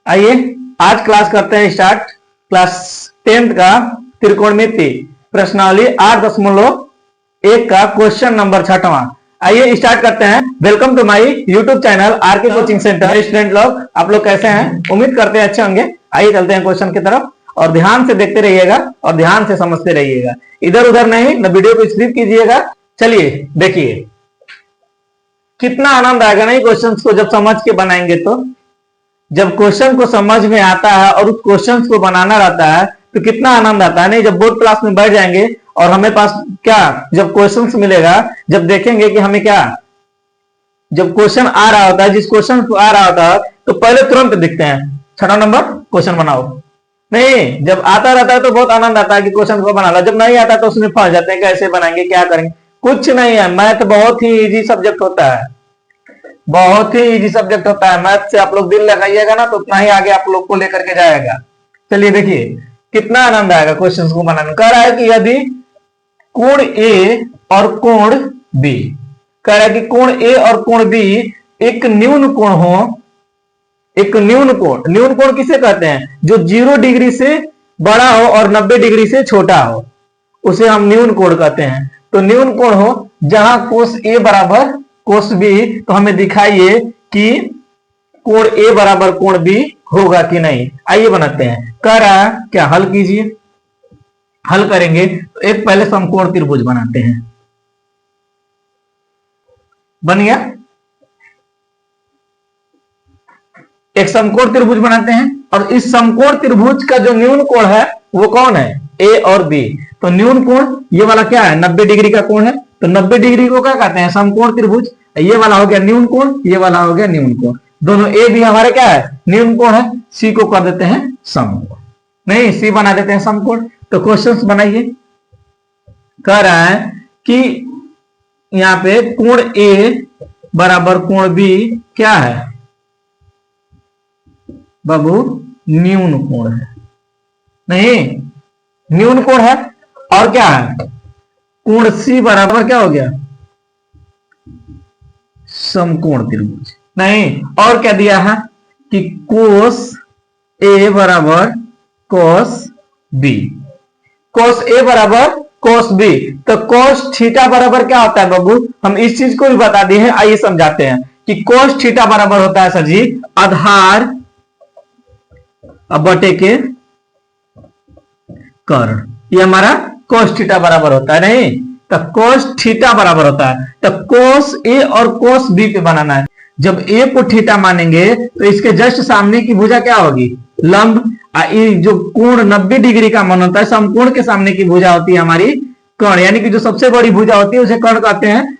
आइए आज क्लास करते हैं स्टार्ट। क्लास 10th का त्रिकोणमिति प्रश्नावली 8.1 का क्वेश्चन नंबर 6वां। आइए स्टार्ट करते हैं। Welcome to my YouTube channel RK coaching centre. Student लोग, आप लोग कैसे हैं? उम्मीद करते हैं अच्छे होंगे। आइए चलते हैं क्वेश्चन की तरफ और ध्यान से देखते रहिएगा और ध्यान से समझते रहिएगा, इधर उधर नहीं, न वीडियो को स्किप कीजिएगा। चलिए देखिए, कितना आनंद आएगा नहीं क्वेश्चन को जब समझ के बनाएंगे। तो जब क्वेश्चन को समझ में आता है और उस क्वेश्चन को बनाना रहता है तो कितना आनंद आता है नहीं। जब बोर्ड क्लास में बैठ जाएंगे और हमें पास क्या, जब क्वेश्चन मिलेगा, जब देखेंगे कि हमें क्या, जब क्वेश्चन आ रहा होता है, जिस क्वेश्चन को आ रहा होता है तो पहले तुरंत दिखते हैं 6 नंबर क्वेश्चन बनाओ। नहीं, जब आता रहता है तो बहुत आनंद आता है कि क्वेश्चन को बना लो। जब नहीं आता तो उसमें फंस जाते हैं, कैसे बनाएंगे, क्या करेंगे। कुछ नहीं है, मैथ बहुत ही इजी सब्जेक्ट होता है, बहुत ही इजी सब्जेक्ट होता है। मैथ से आप लोग दिल लगाइएगा ना तो उतना ही आगे आप लोग को लेकर के जाएगा। चलिए देखिए कितना आनंद आएगा क्वेश्चन को बनाने। कह रहा है कि यदि कोण ए और कोण बी, कह रहा है कि कोण ए और कोण बी एक न्यून कोण हो। एक न्यून कोण, न्यून कोण किसे कहते हैं? जो 0 डिग्री से बड़ा हो और 90 डिग्री से छोटा हो, उसे हम न्यून कोण कहते हैं। तो न्यून कोण हो जहां कोस ए बराबर कोस बी, तो हमें दिखाइए कि कोण ए बराबर कोण बी होगा कि नहीं। आइए बनाते हैं। कह रहा है क्या, हल कीजिए। हल करेंगे तो एक पहले समकोण त्रिभुज बनाते हैं। बन गया, एक समकोण त्रिभुज बनाते हैं और इस समकोण त्रिभुज का जो न्यून कोण है वो कौन है? ए और बी। तो न्यून कोण ये वाला क्या है? 90 डिग्री का कोण है। तो 90 डिग्री को क्या कहते हैं? समकोण त्रिभुज। ये वाला हो गया न्यून कोण, ये वाला हो गया न्यून कोण। दोनों ए भी हमारे क्या है? न्यून कोण है। सी को कर देते हैं समकोण, नहीं सी बना देते हैं समकोण। तो क्वेश्चंस बनाइए। कह रहा है कि यहां पे कोण ए बराबर कोण बी क्या है बाबू? न्यून कोण है। नहीं, न्यून कोण है। और क्या है? कोण सी बराबर क्या हो गया? समकोण त्रिभुज। नहीं, और क्या दिया है कि कोस ए बराबर कोस बी। कोस ए बराबर कोस बी। तो कोस थीटा बराबर क्या होता है बाबू? हम इस चीज को भी बता दिए हैं, आइए समझाते हैं कि कोस थीटा बराबर होता है सर जी आधार बटे के कर्ण। ये हमारा कोस थीटा बराबर होता है। नहीं, तो कोस थीटा बराबर होता है। तो कोस ए और कोस बी पे बनाना है। जब ए को थीटा मानेंगे तो इसके जस्ट सामने की भुजा क्या होगी? लंब। जो कोण 90 डिग्री का मान होता है, समकोण के सामने की भुजा होती है हमारी कर्ण, यानी कि जो सबसे बड़ी भुजा होती है उसे कर्ण कहते हैं।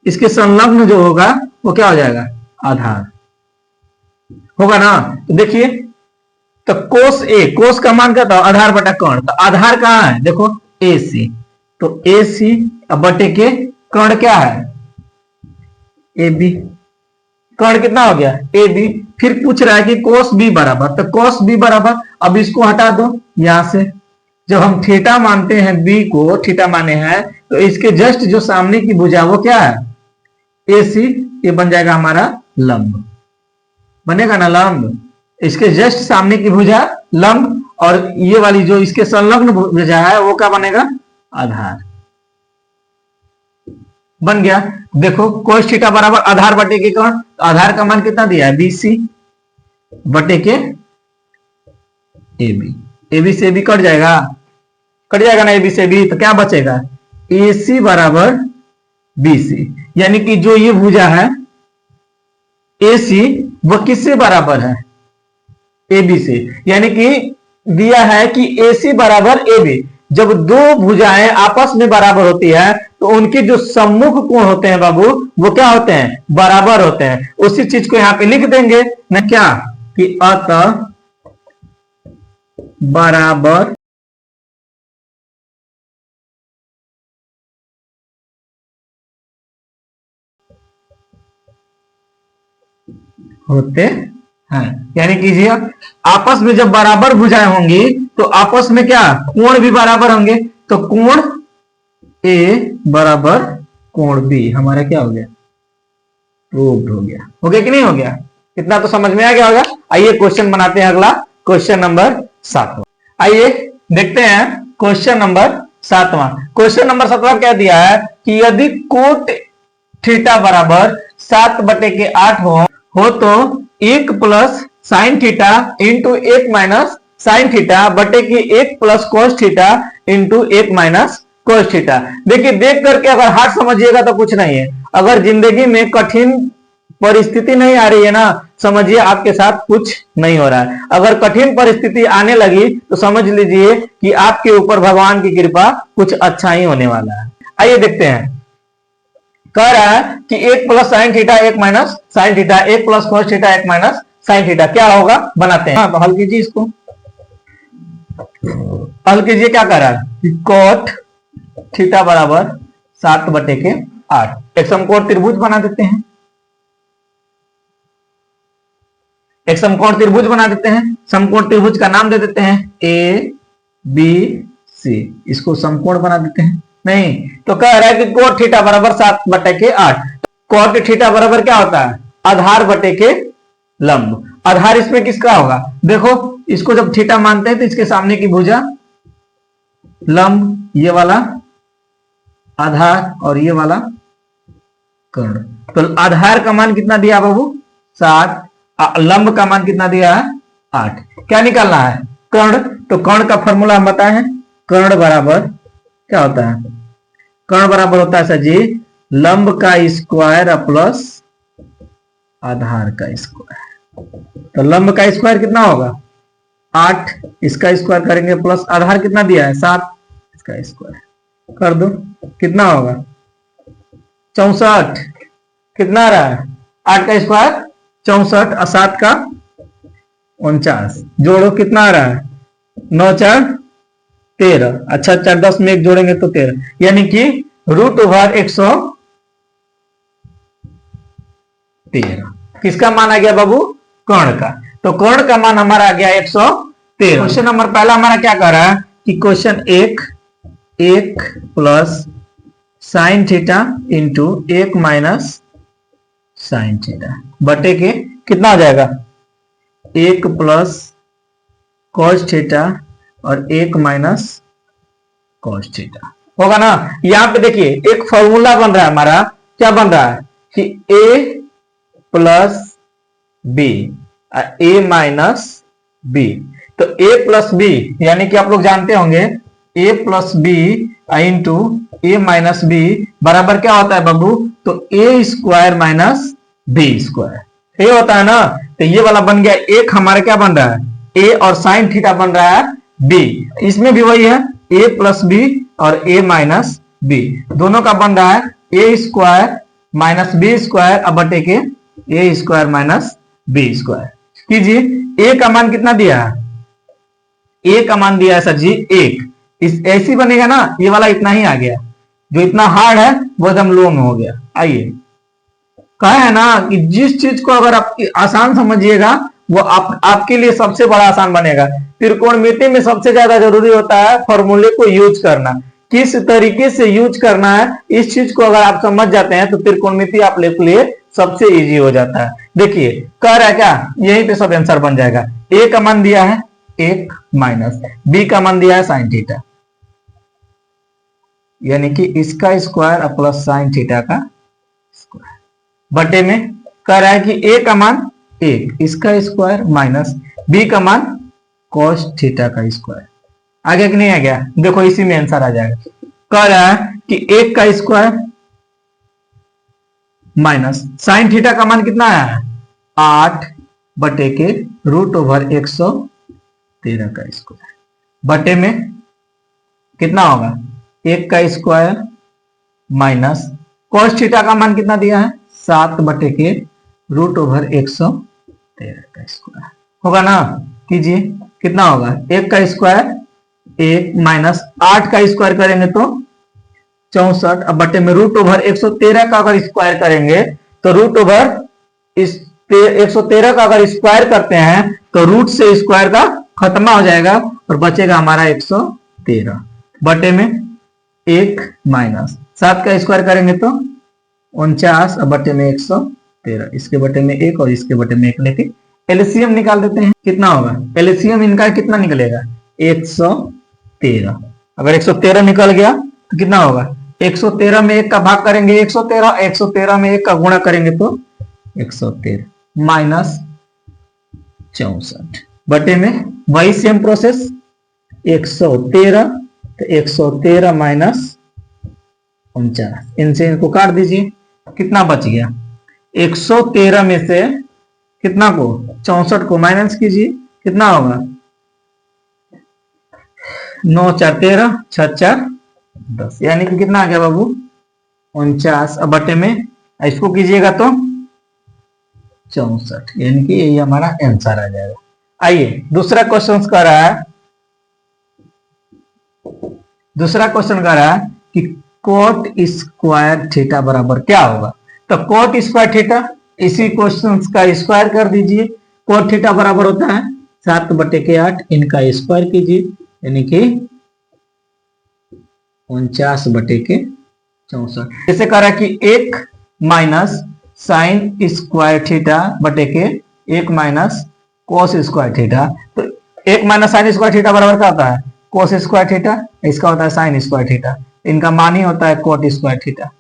इसके संलग्न जो होगा वो क्या हो जाएगा? आधार होगा ना। तो देखिए, तो कोस ए, कोस का मान क्या था? आधार बटा कर्ण। तो आधार कहां है? देखो ए सी। तो ए सी बटे के कर्ण क्या है? A B. कर्ण कितना हो गया? A B. फिर पूछ रहा है कि कोस बी बराबर, तो कोस बी बराबर, अब इसको हटा दो यहां से। जब हम थीटा मानते हैं, बी को थीटा माने हैं, तो इसके जस्ट जो सामने की भुजा वो क्या है? ए सी। ये बन जाएगा हमारा लंब, बनेगा ना लंब। इसके जस्ट सामने की भुजा लंब, और ये वाली जो इसके संलग्न भुजा है वो क्या बनेगा? आधार। बन गया। देखो कोस थीटा बराबर आधार बटे के कर्ण। तो आधार का मान कितना दिया है? BC बटे के AB। AB से AB कट जाएगा, कट जाएगा ना AB से B। तो क्या बचेगा? AC बराबर BC। यानी कि जो ये भुजा है AC वो किससे बराबर है? AB से। यानी कि दिया है कि AC बराबर AB। जब दो भुजाएं आपस में बराबर होती है तो उनके जो सम्मुख कोण होते हैं बाबू वो क्या होते हैं? बराबर होते हैं। उसी चीज को यहां पे लिख देंगे ना, क्या कि अतः बराबर होते हैं। यानी कीजिए आपस में जब बराबर भुजाएं होंगी तो आपस में क्या, कोण भी बराबर होंगे। तो कोण ए बराबर कोण बी हमारा क्या हो गया? प्रूव्ड हो गया। हो गया कि नहीं हो गया? इतना तो समझ में आ गया होगा। आइए क्वेश्चन बनाते हैं अगला, क्वेश्चन नंबर 7वां। आइए देखते हैं क्वेश्चन नंबर 7वां। क्वेश्चन नंबर 7वां क्या दिया है कि यदि कोट थीटा बराबर 7/8 हो तो 1 plus sine theta into 1 minus sine theta बटे की 1 plus cos theta into 1 minus cos theta. देखिए देख करके अगर हार्ड समझिएगा तो कुछ नहीं है, अगर जिंदगी में कठिन परिस्थिति नहीं आ रही है ना, समझिए आपके साथ कुछ नहीं हो रहा है। अगर कठिन परिस्थिति आने लगी तो समझ लीजिए कि आपके ऊपर भगवान की कृपा कुछ अच्छा ही होने वाला है। आइए देखते हैं, कह रहा है कि 1 plus sine theta 1 minus sine theta 1 plus cos theta 1 minus sine theta क्या होगा, बनाते हैं। तो हल कीजिए इसको, हल कीजिए। क्या कह रहा है कि कोट थीटा बराबर 7/8। एक समकोण त्रिभुज बना देते हैं, एक समकोण त्रिभुज बना देते हैं। समकोण त्रिभुज का नाम दे देते हैं ए बी सी, इसको समकोण बना देते हैं। नहीं तो कह रहा है कि कोट थीटा बराबर 7/8। कोट थीटा बराबर क्या होता है, आधार बटे के लंब। आधार इसमें किसका होगा, देखो इसको जब थीटा मानते हैं तो इसके सामने की भुजा, लंब ये वाला आधार और ये वाला कर्ण। तो आधार का मान कितना दिया बाबू 7, लंब का मान कितना दिया है 8। क्या निकालना है, कर्ण। तो कर्ण का फॉर्मूला हम बताए हैं, कर्ण बराबर क्या होता है, कर्ण बराबर होता है सर जी लंब का स्क्वायर प्लस आधार का स्क्वायर। तो लंब का स्क्वायर कितना होगा 8, इसका स्क्वायर करेंगे प्लस आधार कितना दिया है 7, इसका स्क्वायर कर दो, कितना होगा 64। कितना आ रहा है 8 का स्क्वायर 64 और 7 का 49, जोड़ो कितना आ रहा है 9 4 13। अच्छा 4 10 में 1 जोड़ेंगे तो 13, यानी कि √113। किसका मान आ गया बाबू, कर्ण का। तो कर्ण का मान हमारा आ गया 113। क्वेश्चन नंबर पहला हमारा क्या कह रहा है कि question 1 plus sine theta into 1 minus sine theta बटे के कितना हो जाएगा 1 प्लस कॉस थीटा और 1 माइनस कॉस थीटा होगा ना। यहां पे देखिए एक फॉर्मूला बन रहा है हमारा, क्या बन रहा है कि a plus B A minus B. तो a प्लस बी यानी कि आप लोग जानते होंगे a plus B into A minus B बराबर क्या होता है बाबू, तो A square minus B square, ये होता है ना। तो ये वाला बन गया, एक हमारा क्या बन रहा है a और साइन थीटा बन रहा है b, इसमें भी वही है a प्लस बी और a माइनस बी, दोनों का बन रहा है a square minus B square अब बटे के a square minus B square. कीजिए a का मान कितना दिया है, a का मान दिया है सर जी 1, इस ऐसी बनेगा ना, ये वाला इतना ही आ गया, जो इतना हार्ड है वो एकदम लो में हो गया। आइए कहा है ना कि जिस चीज को अगर आप आसान समझिएगा वो आपके लिए सबसे बड़ा आसान बनेगा। त्रिकोणमिति में सबसे ज्यादा जरूरी होता है फॉर्मूले को यूज करना, किस तरीके से यूज करना है। इस चीज को अगर आप समझ जाते हैं तो त्रिकोणमिति आप लोग के लिए सबसे इजी हो जाता है। देखिए कह रहा है क्या, यहीं पे सब आंसर बन जाएगा। ए का मान दिया है 1 माइनस बी का मान दिया है साइन थीटा, यानी कि इसका स्क्वायर प्लस साइन थीटा का स्क्वायर बटे में कह रहा है कि a का मान 1, इसका स्क्वायर माइनस b का मान cos थीटा का स्क्वायर। आगे कि नहीं आ गया, देखो इसी में आंसर आ जाएगा। कह रहा है कि 1 का स्क्वायर माइनस साइन थीटा का मान कितना आया है 8 बटे के √113 का स्क्वायर बटे में कितना होगा 1 का स्क्वायर माइनस cos थीटा का मान कितना दिया है 7 बटे के √113 का स्क्वायर होगा ना। कीजिए कितना होगा 1 का स्क्वायर 1 माइनस 8 का स्क्वायर करेंगे तो 64 अब बटे में √113 का अगर स्क्वायर करेंगे तो √113 का अगर स्क्वायर करते हैं तो रूट से स्क्वायर का खत्म हो जाएगा और बचेगा हमारा 113 बटे में 1 माइनस 7 का स्क्वायर करेंगे तो 49 बटे में 113 13, इसके बटे में 1 और इसके बटे में 1 लेके एलसीएम निकाल देते हैं। कितना होगा एलसीएम इनका कितना निकलेगा 113। अगर 113 निकल गया तो कितना होगा 113 में 1 का भाग करेंगे 113, 113 में 1 का गुणा करेंगे तो 113 माइनस 64 बटे में वही सेम प्रोसेस 113, तो 113 माइनस 49, इनसे इनको काट दीजिए। कितना बच गया 113 में से कितना को 64 को माइनस कीजिए, कितना होगा 9 4 13, 6 4 10, यानी कि कितना आ गया बाबू 49। अब बटे में इसको कीजिएगा तो 64, यानी कि यही हमारा आंसर आ जाएगा। आइए दूसरा क्वेश्चन कर रहा है, दूसरा क्वेश्चन कर रहा है कि कोट स्क्वायर थीटा बराबर क्या होगा। तो कोट स्क्वायर थीटा इसी क्वेश्चन का स्क्वायर कर दीजिए। कोट थीटा बराबर होता है 7/8, इनका स्क्वायर कीजिए यानी कि 49/64। जैसे कह रहा है कि 1 माइनस साइन स्क्वायर थीटा बटे के 1 माइनस कोस स्क्वायर थीटा। तो 1 माइनस साइन स्क्वायर थीटा बराबर क्या होता है कोस स्क्वायर थीटा, इसका होता है साइन स्क्वायर थीटा, इनका मान ही होता है कोट स्क्वायर थीटा।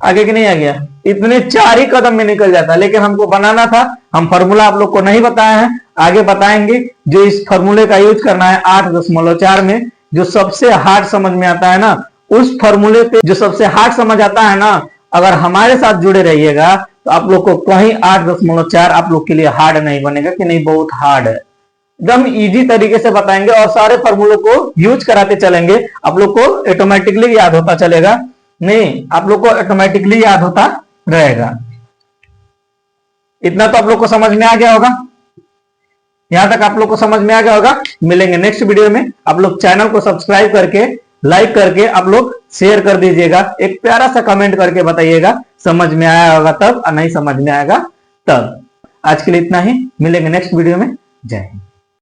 आगे कि नहीं आ गया, इतने 4 ही कदम में निकल जाता है, लेकिन हमको बनाना था, हम फॉर्मूला आप लोग को नहीं बताए हैं, आगे बताएंगे। जो इस फॉर्मूले का यूज करना है 8.4 में, जो सबसे हार्ड समझ में आता है ना, उस फॉर्मूले पे जो सबसे हार्ड समझ आता है ना, अगर हमारे साथ जुड़े रहिएगा तो आप लोग को कहीं 8.4 आप लोग के लिए हार्ड नहीं बनेगा कि नहीं बहुत हार्ड है। एकदम इजी तरीके से बताएंगे और सारे फॉर्मूले को यूज कराते चलेंगे, आप लोग को ऑटोमेटिकली याद होता चलेगा, नहीं आप लोग को ऑटोमेटिकली याद होता रहेगा। इतना तो आप लोग को समझ में आ गया होगा, यहां तक आप लोग को समझ में आ गया होगा। मिलेंगे नेक्स्ट वीडियो में। आप लोग चैनल को सब्सक्राइब करके लाइक करके आप लोग शेयर कर दीजिएगा, एक प्यारा सा कमेंट करके बताइएगा समझ में आया होगा तब और नहीं समझ में आएगा तब। आज के लिए इतना ही, मिलेंगे नेक्स्ट वीडियो में। जय हिंद।